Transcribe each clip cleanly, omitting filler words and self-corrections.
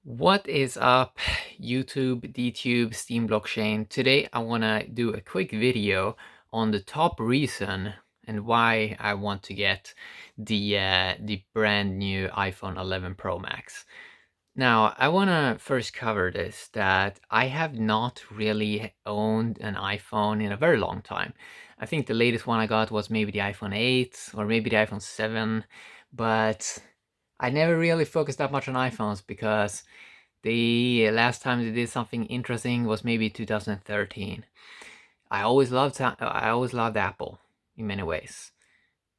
What is up, YouTube, DTube, Steam Blockchain? Today I want to do a quick video on the top reason and why I want to get the brand new iPhone 11 Pro Max. Now, I want to first cover this, that I have not really owned an iPhone in a very long time. I think the latest one I got was maybe the iPhone 8 or maybe the iPhone 7, but I never really focused that much on iPhones because the last time they did something interesting was maybe 2013. I always loved Apple in many ways,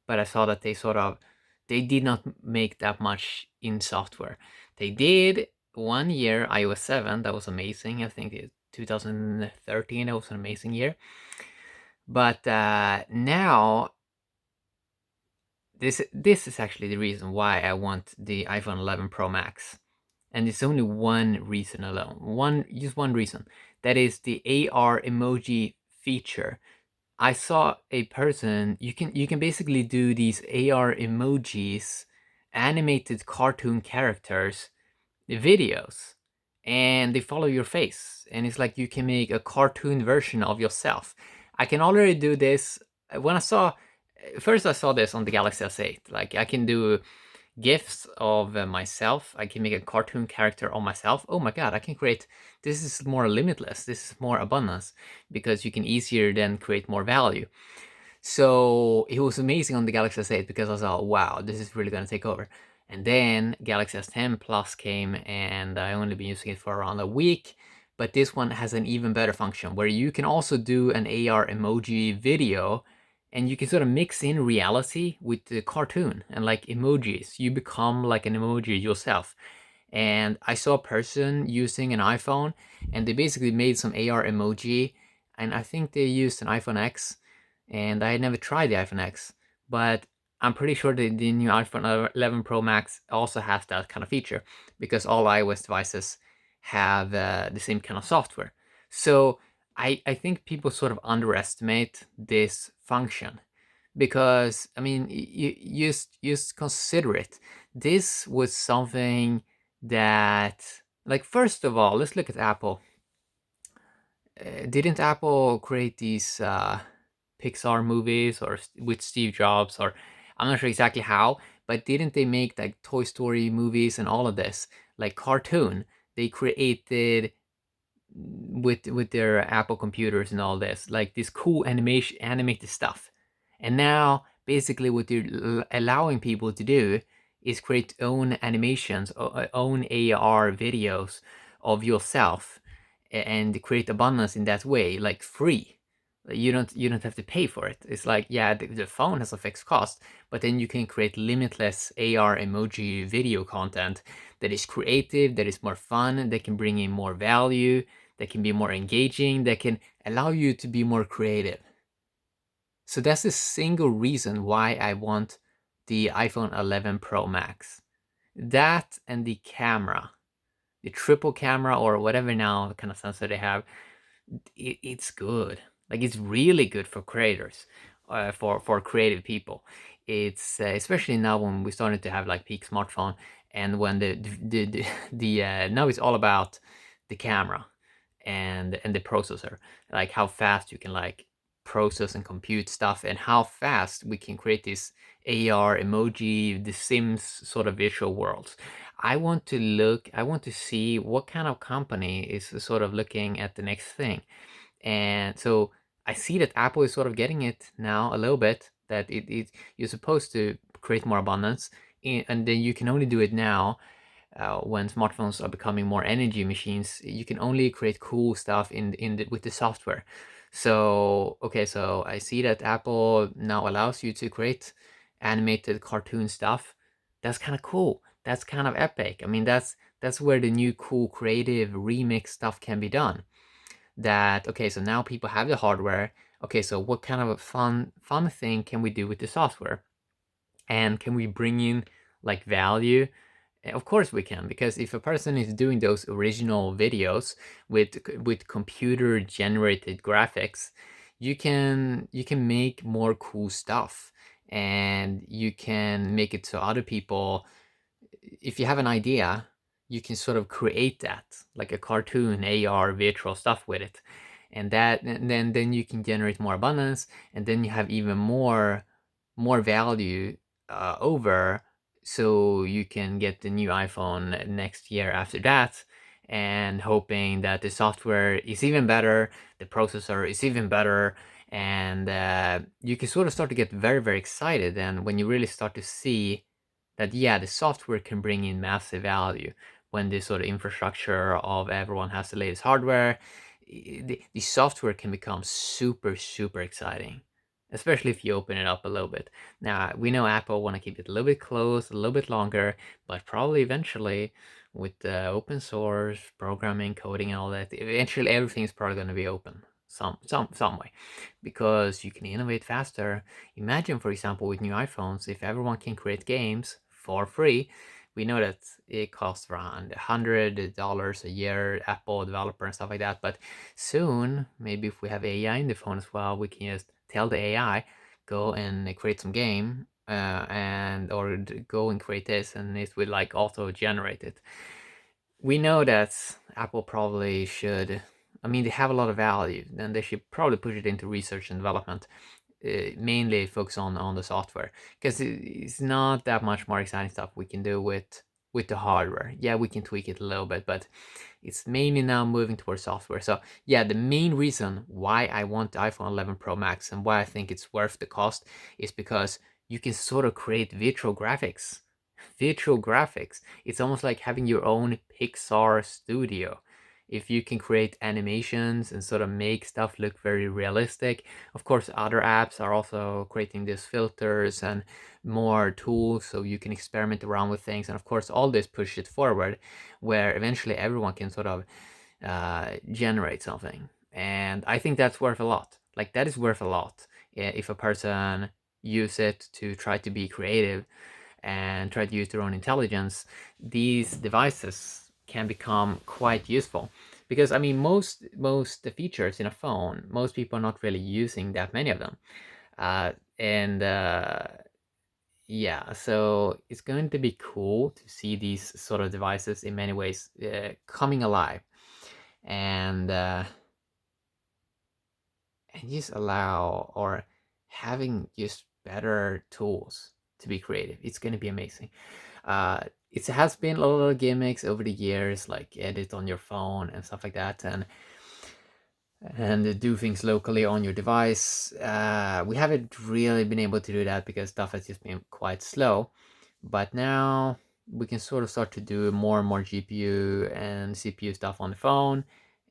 but I saw that they did not make that much in software. They did 1 year iOS 7, that was amazing. I think 2013, that was an amazing year. But now this is actually the reason why I want the iPhone 11 Pro Max. And it's only one reason alone. Just one reason. That is the AR emoji feature. I saw a person, you can basically do these AR emojis, animated cartoon characters, videos, and they follow your face. And it's like you can make a cartoon version of yourself. I can already do this. When I saw First I saw this on the Galaxy S8. Like I can do GIFs of myself. I can make a cartoon character of myself. Oh my god, I can create, this is more limitless, this is more abundance, because you can easier then create more value. So it was amazing on the Galaxy S8 because I thought, wow, this is really going to take over. And then Galaxy S10 Plus came and I only been using it for around a week. But this one has an even better function where you can also do an AR emoji video and you can sort of mix in reality with the cartoon and like emojis. You become like an emoji yourself. And I saw a person using an iPhone and they basically made some AR emoji, and I think they used an iPhone X, and I had never tried the iPhone X, but I'm pretty sure that the new iPhone 11 Pro Max also has that kind of feature because all iOS devices have the same kind of software. So I think people sort of underestimate this function because, I mean, you just consider it. This was something that, like, first of all, let's look at Apple. Didn't Apple create these Pixar movies or with Steve Jobs, or I'm not sure exactly how, but didn't they make like Toy Story movies and all of this like cartoon? They created with their Apple computers and all this, like this cool animated stuff. And now basically what they're allowing people to do is create own animations, own AR videos of yourself and create abundance in that way, like free. You don't have to pay for it. It's like, yeah, the phone has a fixed cost, but then you can create limitless AR emoji video content that is creative, that is more fun, that can bring in more value, that can be more engaging, that can allow you to be more creative. So that's the single reason why I want the iPhone 11 Pro Max. That and the camera, the triple camera or whatever now kind of sensor they have, it's good. Like it's really good for creators, for creative people. It's especially now when we started to have like peak smartphone, and when the now it's all about the camera and the processor, like how fast you can like process and compute stuff, and how fast we can create this AR emoji, the Sims sort of visual worlds. I want to see what kind of company is sort of looking at the next thing. And so I see that Apple is sort of getting it now a little bit, that you're supposed to create more abundance, and then you can only do it now when smartphones are becoming more energy machines. You can only create cool stuff with the software. So okay, so I see that Apple now allows you to create animated cartoon stuff. That's kind of cool. That's kind of epic. I mean, that's where the new cool creative remix stuff can be done. That, okay, so now people have the hardware. Okay, so what kind of a fun thing can we do with the software? And can we bring in like value? Of course we can, because if a person is doing those original videos with computer generated graphics, you can make more cool stuff, and you can make it so other people, if you have an idea, you can sort of create that like a cartoon AR virtual stuff with it, and then you can generate more abundance, and then you have even more value over, so you can get the new iPhone next year after that, and hoping that the software is even better, the processor is even better, and you can sort of start to get very, very excited. And when you really start to see that, yeah, the software can bring in massive value, when the sort of infrastructure of everyone has the latest hardware, the software can become super, super exciting, especially if you open it up a little bit. Now, we know Apple want to keep it a little bit closed, a little bit longer, but probably eventually, with open source, programming, coding, and all that, eventually everything's probably going to be open some way, because you can innovate faster. Imagine, for example, with new iPhones, if everyone can create games for free. We know that it costs around $100 a year, Apple developer and stuff like that. But soon, maybe if we have AI in the phone as well, we can just tell the AI, go and create some game, and or go and create this, and it will like auto generate it. We know that Apple probably should. I mean, they have a lot of value, and they should probably push it into research and development, mainly focus on the software, because it's not that much more exciting stuff we can do with the hardware. Yeah, we can tweak it a little bit, but it's mainly now moving towards software. So yeah, the main reason why I want the iPhone 11 Pro Max and why I think it's worth the cost is because you can sort of create virtual graphics. Virtual graphics. It's almost like having your own Pixar studio. If you can create animations and sort of make stuff look very realistic. Of course, other apps are also creating these filters and more tools so you can experiment around with things. And of course, all this pushes it forward, where eventually everyone can sort of generate something. And I think that's worth a lot. Like, that is worth a lot if a person use it to try to be creative and try to use their own intelligence. These devices can become quite useful, because I mean, most the features in a phone, most people are not really using that many of them, and yeah, so it's going to be cool to see these sort of devices in many ways coming alive, and just allow, or having just better tools to be creative. It's going to be amazing. It has been a lot of gimmicks over the years, like edit on your phone and stuff like that, and do things locally on your device. We haven't really been able to do that because stuff has just been quite slow. But now we can sort of start to do more and more GPU and CPU stuff on the phone,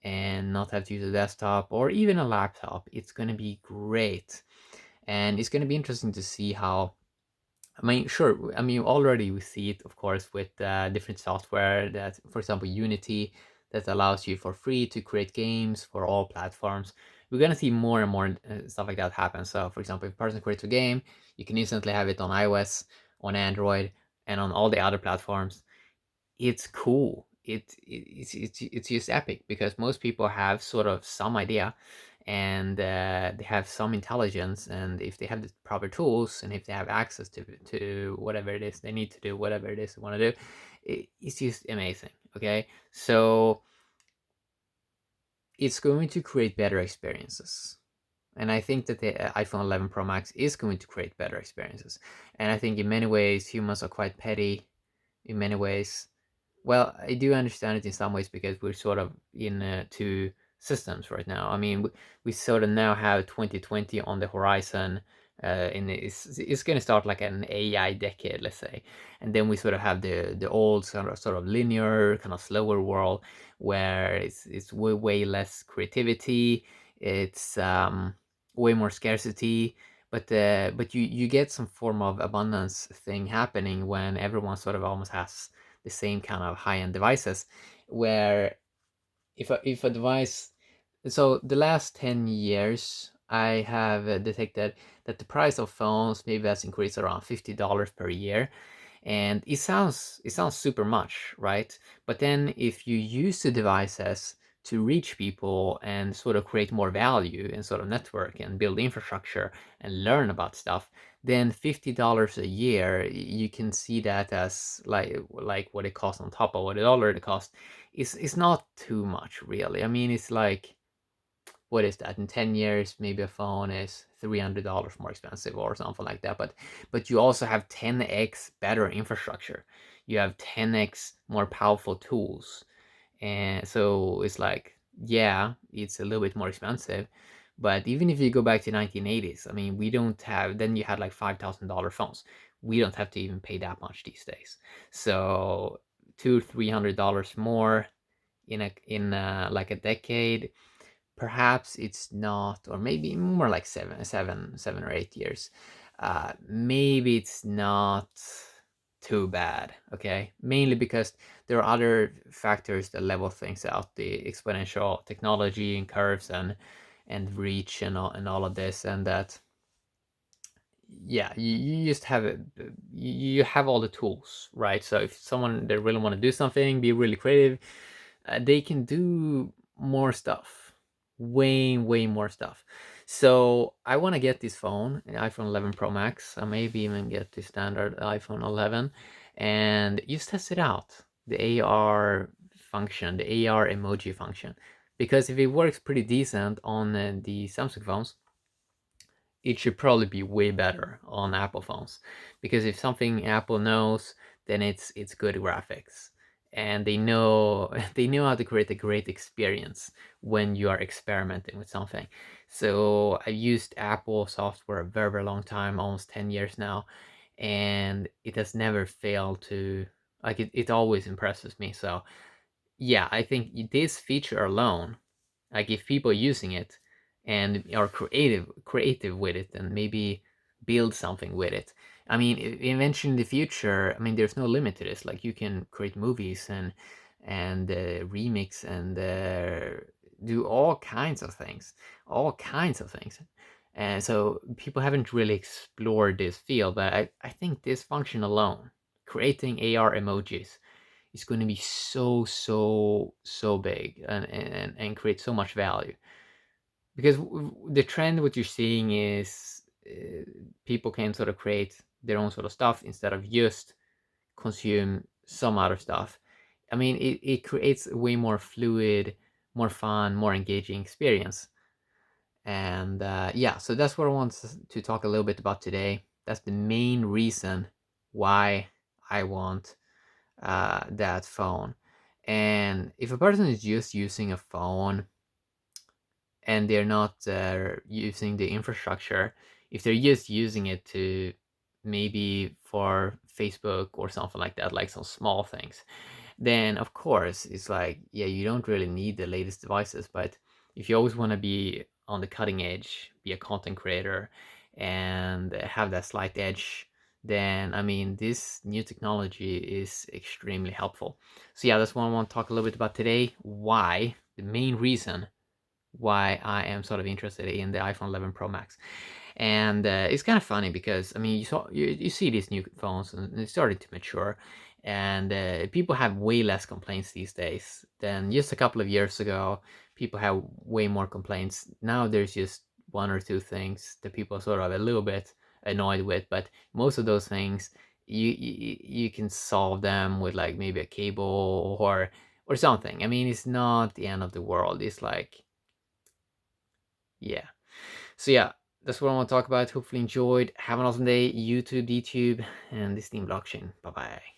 and not have to use a desktop or even a laptop. It's going to be great. And it's going to be interesting to see how. I mean, sure. I mean, already we see it, of course, with different software that, for example, Unity, that allows you for free to create games for all platforms. We're gonna see more and more stuff like that happen. So, for example, if a person creates a game, you can instantly have it on iOS, on Android, and on all the other platforms. It's cool. It's just epic, because most people have sort of some idea, and they have some intelligence, and if they have the proper tools, and if they have access to whatever it is they need to do, whatever it is they want to do, it's just amazing. Okay, so it's going to create better experiences. And I think that the iPhone 11 Pro Max is going to create better experiences. And I think in many ways humans are quite petty. In many ways, well, I do understand it in some ways, because we're sort of in two systems right now. I mean, we sort of now have 2020 on the horizon, and it's going to start like an AI decade, let's say, and then we sort of have the old sort of linear, kind of slower world, where it's way less creativity, it's way more scarcity, but you get some form of abundance thing happening when everyone sort of almost has the same kind of high-end devices, where if a device, so the last 10 years I have detected that the price of phones maybe has increased around $50 per year, and it sounds super much, right? But then if you use the devices to reach people and sort of create more value and sort of network and build infrastructure and learn about stuff, then $50 a year, you can see that as like what it costs on top of what it already costs. It's not too much, really. I mean, it's like, what is that, in 10 years maybe a phone is $300 more expensive or something like that, but you also have 10x better infrastructure, you have 10x more powerful tools. And so it's like, yeah, it's a little bit more expensive, but even if you go back to 1980s, I mean, we don't have, then you had like $5,000 phones. We don't have to even pay that much these days. So $200-300 more in like a decade. Perhaps it's not, or maybe more like 7 or 8 years. Maybe it's not too bad, okay? Mainly because there are other factors that level things out, the exponential technology and curves and reach and all of this, and that, yeah, you just have it, you have all the tools, right? So if someone, they really want to do something, be really creative, they can do more stuff, way more stuff. So I want to get this phone, an iPhone 11 Pro Max. I maybe even get the standard iPhone 11 and just test it out, the AR function, the AR emoji function, because if it works pretty decent on the Samsung phones, it should probably be way better on Apple phones, because if something Apple knows, then it's good graphics, and they know they know how to create a great experience when you are experimenting with something. So I've used Apple software a very long time, almost 10 years now, and it has never failed to, like, it always impresses me. So yeah, I think this feature alone, like if people using it and are creative with it and maybe build something with it, I mean, eventually in the future, I mean, there's no limit to this. Like, you can create movies and remix and do all kinds of things. And so people haven't really explored this field, but I think this function alone, creating AR emojis, is going to be so big and create so much value, because the trend, what you're seeing is, people can sort of create their own sort of stuff instead of just consume some other stuff. I mean, it creates a way more fluid, more fun, more engaging experience. And yeah, so that's what I want to talk a little bit about today. That's the main reason why I want that phone. And if a person is just using a phone and they're not using the infrastructure, if they're just using it to maybe for Facebook or something like that, like some small things, then of course it's like, yeah, you don't really need the latest devices. But if you always want to be on the cutting edge, be a content creator, and have that slight edge, then I mean, this new technology is extremely helpful. So yeah, that's what I want to talk a little bit about today. Why, the main reason why I am sort of interested in the iPhone 11 Pro Max. And it's kind of funny because, I mean, you see these new phones and it's starting to mature, and people have way less complaints these days than just a couple of years ago. People have way more complaints now. There's just one or two things that people are sort of a little bit annoyed with, but most of those things, you can solve them with like maybe a cable or something. I mean, it's not the end of the world. It's like, yeah. So yeah, that's what I want to talk about. Hopefully enjoyed. Have an awesome day. YouTube, DTube, and this team blockchain. Bye bye.